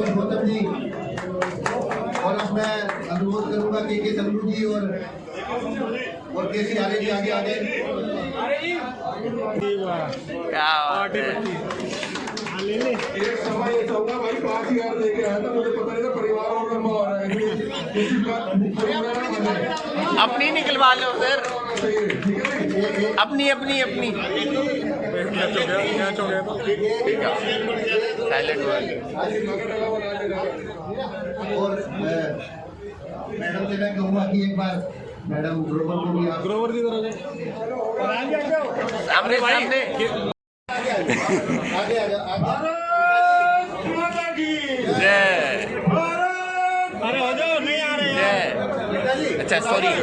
गौतम जी और अब मैं अनुरोध करूंगा के तंगू जी और केसी आर्य जी आगे आगे। एक समय ये चलता भाई 5000 लेके आया था, मुझे पता नहीं था परिवार और लंबा हो रहा है। अपनी निकलवा लो सर, अपनी अपनी अपनी साइलेंट और मैडम से मैं कहूँगा कि एक बार मैडम ग्रोवर को भी ग्रोवर की तरह सामने सामने आगे आ जाओ अरे हो जाओ, नहीं आ रहे हैं। अच्छा सॉरी ये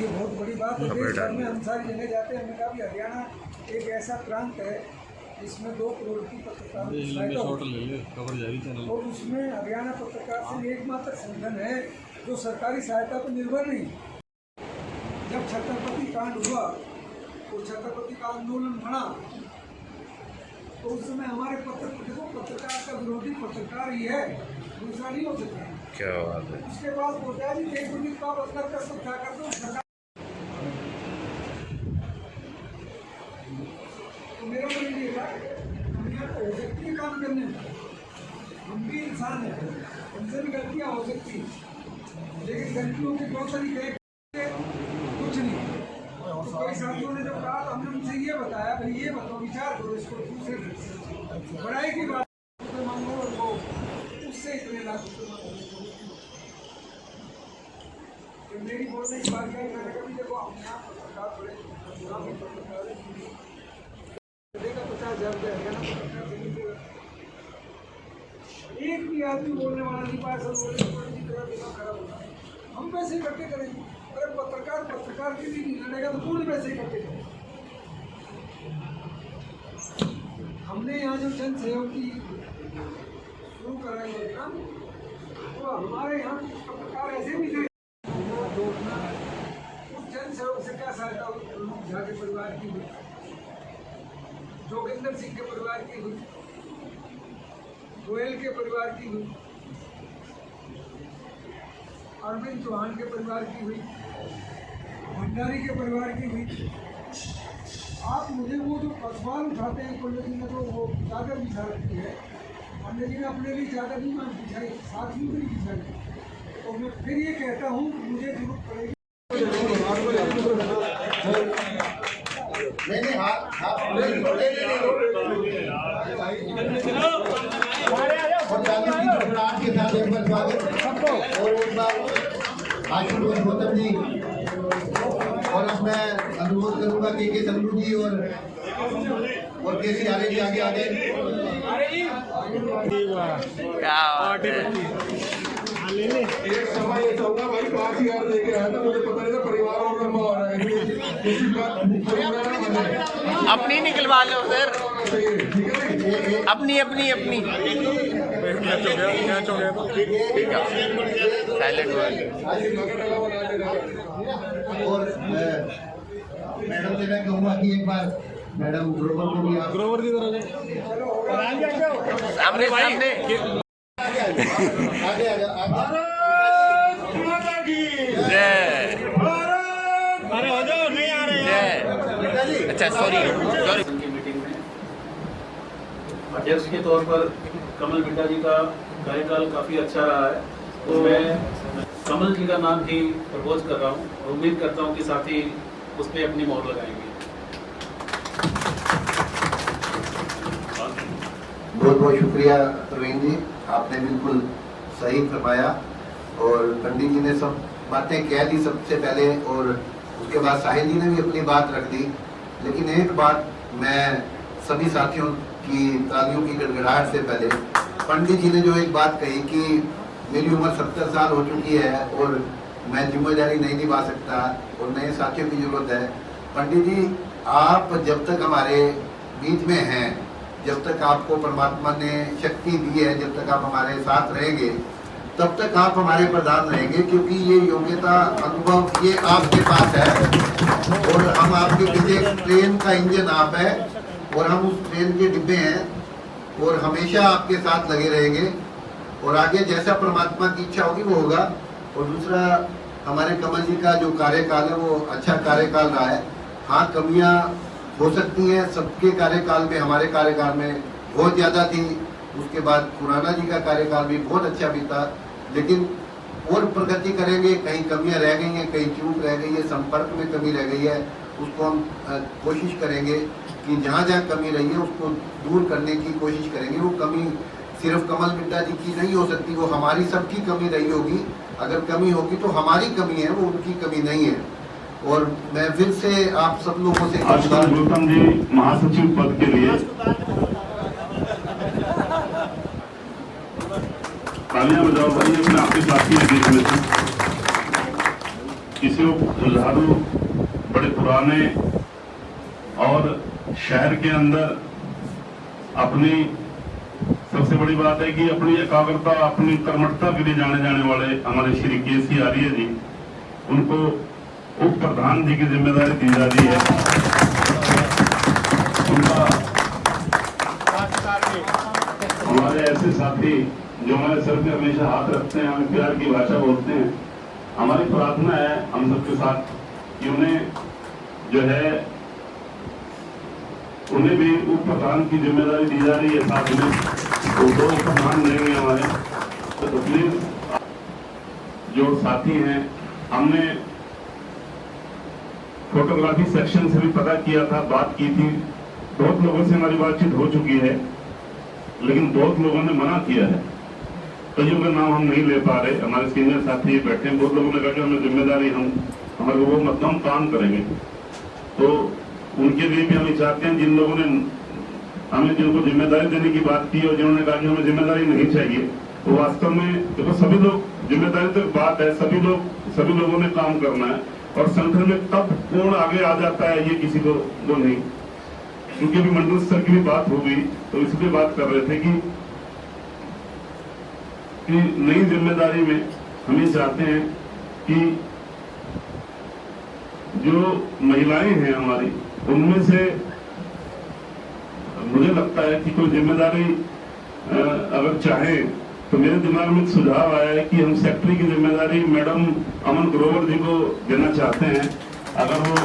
बहुत बड़ी बात है। देश भर में हम सारी जगह जाते हैं। हमने कहा भी हरियाणा एक ऐसा प्रांत है जिसमें 2 करोड़ की पत्रकार और उसमें हरियाणा पत्रकार संघ एकमात्र संगठन है जो सरकारी सहायता पर निर्भर नहीं। जब छत्रपति कांड हुआ और छत्रपति का आंदोलन बढ़ा तो उस समय हमारे पत्रकार का विरोधी पत्रकार ही है, दूसरा नहीं हो सकता। क्या बात है। उसके बाद बोलता है कि एक मिनट का बदल कर तो क्या कर दो। तो मेरा मन ये था हो सकती है काम करने में, हम भी इंसान हैं, हमसे भी गलतियाँ हो सकती हैं, लेकिन गलतियों के बहुत तरीके कुछ नहीं। कई साथियों ने जब कहा तो हमने उनसे ये बताया भाई ये बताओ विचार करो इसको दूसरे बढ़ाई की बात मांगो और वो उससे इतने लाख रुपये मेरी बोलने की बात क्या है। मैंने कभी देखो अपने आप पत्रकार बड़े 50,000 रुपये हरियाणा एक भी आदमी बोलने वाला नहीं पाया। सब खराब होगा, हम पैसे इकट्ठे करेंगे। अरे पत्रकार के लिए नहीं लड़ेगा तो पूरे पैसे इकट्ठे करेंगे। हमने यहाँ जो जन सहयोग की शुरू कराई है ना, तो हमारे यहाँ पत्रकार ऐसे भी थे। उस जन सहयोग से क्या सहायता हुई? झा के परिवार की हुई, जोगिंदर सिंह के परिवार की हुई, गोयल के परिवार की हुई, अरविंद चौहान के परिवार की हुई, भंडारी के परिवार की हुई। आप मुझे वो जो पसवाल उठाते हैं पंडित जी ने तो वो चादर बिछा रखी है, पंडित जी ने अपने लिए चादर नहीं मान बिछाई, साथियों को नहीं बिछाई। तो मैं फिर ये कहता हूँ मुझे जरूरत पड़ेगी। आशुतोष गौतम जी और अब मैं अनुरोध करूंगा के तंगू जी और केसी आर्य जी आगे आगे। क्या बात है। एक समय ये चलता भाई 5000 लेके आया था, मुझे पता नहीं था परिवार और लंबा हो रहा है। अपनी निकलवा लो सर, अपनी अपनी अपनी साइलेंट और मैडम से मैं कहूँगा कि एक बार मैडम ग्रोवर को भी ग्रोवर की तरह सामने सामने आगे आ जाओ अरे हो जाओ, नहीं आ रहे हैं। अच्छा सॉरी अध्यक्ष के तौर पर कमल बिड्डा जी का कार्यकाल काफ़ी अच्छा रहा है, तो मैं कमल जी का नाम ही प्रपोज कर रहा हूँ और उम्मीद करता हूँ कि साथी उस पर अपनी मोहर लगाएंगे। बहुत बहुत शुक्रिया प्रवीण जी, आपने बिल्कुल सही फरमाया और पंडित जी ने सब बातें कह दी सबसे पहले और उसके बाद साहिल जी ने भी अपनी बात रख दी। लेकिन एक बात मैं सभी साथियों की तालियों की गड़गड़ाहट से पहले, पंडित जी ने जो एक बात कही कि मेरी उम्र 70 साल हो चुकी है और मैं जिम्मेदारी नहीं निभा सकता और नए साथियों की जरूरत है। पंडित जी, आप जब तक हमारे बीच में हैं जब तक आपको परमात्मा ने शक्ति दी है, जब तक आप हमारे साथ रहेंगे, तब तक आप हमारे प्रधान रहेंगे, क्योंकि ये योग्यता, अनुभव ये आपके पास है और हम आपके पीछे, ट्रेन का इंजन आप है और हम उस ट्रेन के डिब्बे हैं और हमेशा आपके साथ लगे रहेंगे और आगे जैसा परमात्मा की इच्छा होगी वो होगा। और दूसरा, हमारे कमल जी का जो कार्यकाल है वो अच्छा कार्यकाल रहा है। हाँ, कमियां हो सकती हैं, सबके कार्यकाल में, हमारे कार्यकाल में बहुत ज़्यादा थी। उसके बाद खुराना जी का कार्यकाल भी बहुत अच्छा बीता, लेकिन और प्रगति करेंगे। कहीं कमियां रह गई हैं, कहीं चूक रह गई है, संपर्क में कमी रह गई है, उसको हम कोशिश करेंगे कि जहाँ जहाँ कमी रही है उसको दूर करने की कोशिश करेंगे। वो कमी सिर्फ कमल बिड्डा जी की नहीं हो सकती, वो हमारी सबकी कमी रही होगी। अगर कमी होगी तो हमारी कमी है, वो उनकी कमी नहीं है। और मैं फिर से आप सब लोगों से आजकल गौतम जी महासचिव पद के लिए तालियां बजाओ भाई, अपने आपके साथी है देश में से किसी जुझारू, बड़े पुराने और शहर के अंदर अपनी सबसे बड़ी बात है कि अपनी एकाग्रता, अपनी कर्मठता के लिए जाने जाने वाले हमारे श्री केसी आर्य जी, उनको उप प्रधान जी की जिम्मेदारी दी जा रही है। उनका हमारे ऐसे साथी जो हमारे सर पे हमेशा हाथ रखते हैं, हमें प्यार की भाषा बोलते हैं, हमारी प्रार्थना है हम सबके साथ कि उन्हें जो है उन्हें भी उप प्रधान की जिम्मेदारी दी जा रही है। साथ में वो दो उप प्रधान रहेंगे हमारे। तो प्लीज जो साथी हैं, हमने फोटोग्राफी सेक्शन से भी पता किया था, बात की थी, बहुत लोगों से हमारी बातचीत हो चुकी है, लेकिन बहुत लोगों ने मना किया है। कईयों का नाम हम नहीं ले पा रहे, हमारे सीनियर साथी बैठे हैं, बहुत लोगों ने कहा कि हमें जिम्मेदारी, हम हमारे लोगों में हम काम करेंगे। तो उनके लिए भी हम चाहते हैं, जिन लोगों ने हमें जिनको जिम्मेदारी देने की बात की और जिन्होंने कहा कि हमें जिम्मेदारी नहीं चाहिए, तो वास्तव में देखो सभी लोग, जिम्मेदारी तो बात है, सभी लोगों ने काम करना है और संगठन में कब कौन आगे आ जाता है ये किसी को वो नहीं। क्योंकि अभी मंडल स्तर की भी बात हो गई, तो इसलिए बात कर रहे थे कि नई जिम्मेदारी में हम ये चाहते हैं कि जो महिलाएं हैं हमारी, उनमें से मुझे लगता है कि कोई जिम्मेदारी अगर चाहे तो मेरे दिमाग में एक सुझाव आया है कि हम सेक्रेटरी की जिम्मेदारी मैडम अमन ग्रोवर जी को देना चाहते हैं। अगर वो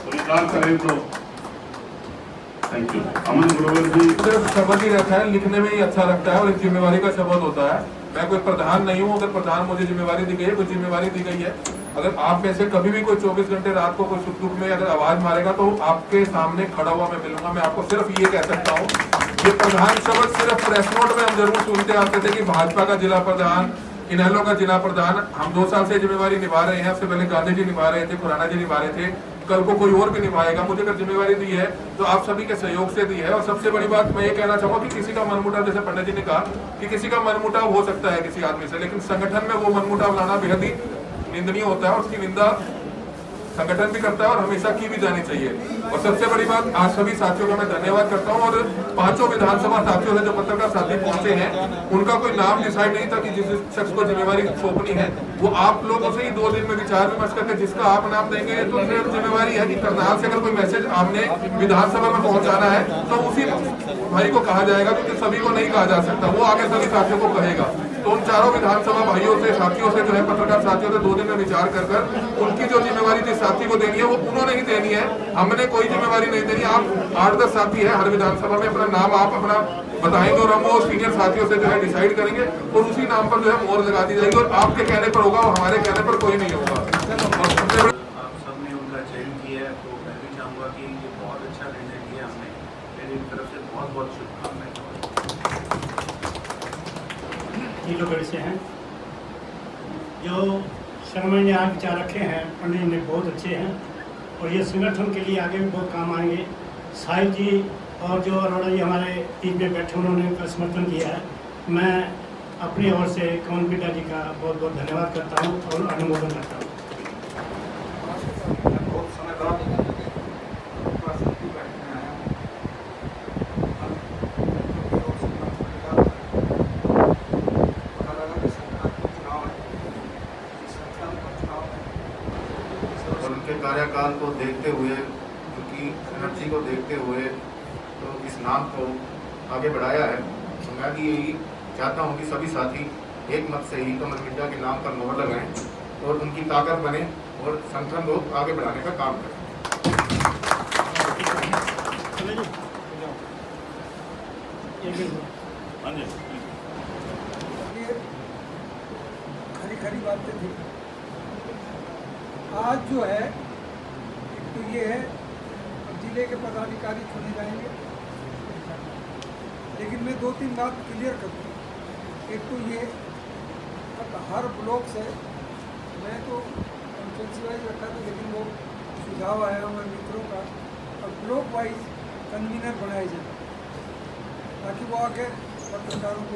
स्वीकार करें तो थैंक यू। अमन ग्रोवर जी, शब्द ही रहता है, लिखने में ही अच्छा लगता है और एक जिम्मेवारी का शब्द होता है। मैं कोई प्रधान नहीं हूँ, अगर प्रधान मुझे जिम्मेवारी दी गई है, कोई जिम्मेवारी दी गई है। अगर आप में से कभी भी कोई 24 घंटे रात को कोई सुख दुख में अगर आवाज मारेगा तो आपके सामने खड़ा हुआ मैं मिलूंगा। मैं आपको सिर्फ ये कह सकता हूँ, ये प्रधान शब्द सिर्फ प्रेस नोट में हम जरूर सुनते आते थे कि भाजपा का जिला प्रधान, इनेलो का जिला प्रधान। हम 2 साल से जिम्मेवारी निभा रहे हैं, उससे पहले गांधी जी निभा रहे थे, खुराना जी निभा रहे थे, कल को कोई और भी निभाएगा। मुझे अगर जिम्मेवारी दी है तो आप सभी के सहयोग से दी है। और सबसे बड़ी बात मैं ये कहना चाहूंगा कि किसी का मनमुटाव, जैसे पंडित जी ने कहा कि किसी का मनमुटाव हो सकता है किसी आदमी से, लेकिन संगठन में वो मनमुटाव लाना बेहद ही निंदनीय होता है और उसकी निंदा संगठन भी करता है और हमेशा की भी जानी चाहिए। और सबसे बड़ी बात, आज सभी साथियों का मैं धन्यवाद करता हूं और 5 विधानसभा साथियों से जो पत्रकार साथी पहुंचे हैं, उनका कोई नाम डिसाइड नहीं था कि जिस शख्स को जिम्मेवारी सौंपनी है वो आप लोगों से ही 2 दिन में विचार विमर्श करके जिसका आप नाम देंगे, तो फिर जिम्मेवारी है कि करनाल से अगर कोई मैसेज आपने विधानसभा में पहुंचाना है तो उसी भाई को कहा जाएगा, क्योंकि सभी को नहीं कहा जा सकता, वो आगे सभी साथियों को कहेगा। तो उन 4 विधानसभा भाइयों से, साथियों से जो है पत्रकार साथियों से 2 दिन में विचार कर उनकी जो जिम्मेवारी जिस साथी को देनी है वो उन्होंने ही देनी है, हमने कोई जिम्मेवारी नहीं देनी। आप 8-10 साथी है हर विधानसभा में, अपना नाम आप अपना बताएंगे और हम वो सीनियर साथियों से जो है डिसाइड करेंगे और उसी नाम पर जो है मोहर लगा दी जाएगी और आपके कहने पर होगा और हमारे कहने पर कोई नहीं होगा। आप सबने उनका चयन किया है, तो मैं भी चाहूँगा कि ये बहुत अच्छा निर्णय किया हमने। मेरी तरफ से बहुत बहुत शुभकामनाएं। नीलोगढ़ से हैं, जो शर्मा ने आज विचार रखे हैं पंडित जी ने बहुत अच्छे हैं और ये संगठन के लिए आगे भी बहुत काम आएंगे। साहिब जी और जो अरोड़ा जी हमारे टीम में बैठे, उन्होंने उनका समर्थन किया है। मैं अपनी ओर से कमल बिड्डा जी का बहुत बहुत धन्यवाद करता हूँ और अनुमोदन करता हूँ। बहुत समय बाद साल को देखते हुए, उनकी एनर्जी को देखते हुए तो इस नाम को आगे बढ़ाया है। तो मैं भी यही चाहता हूँ कि सभी साथी एक मत से ही कमल मिड्डा के नाम पर मोहर लगाएं और उनकी ताकत बने और संगठन को आगे बढ़ाने का काम करें। ये खरी खरी बातें थी। आज जो है एक तो ये है जिले के पदाधिकारी चुने जाएंगे, लेकिन मैं 2-3 बात क्लियर कर दूँ। एक तो ये हर ब्लॉक से, मैं तो कॉन्फ्रेंस वाइज रखा था, लेकिन वो सुझाव आया हमारे मित्रों का, और ब्लॉक वाइज कन्वीनर बनाए जाए ताकि वो आके पत्रकारों को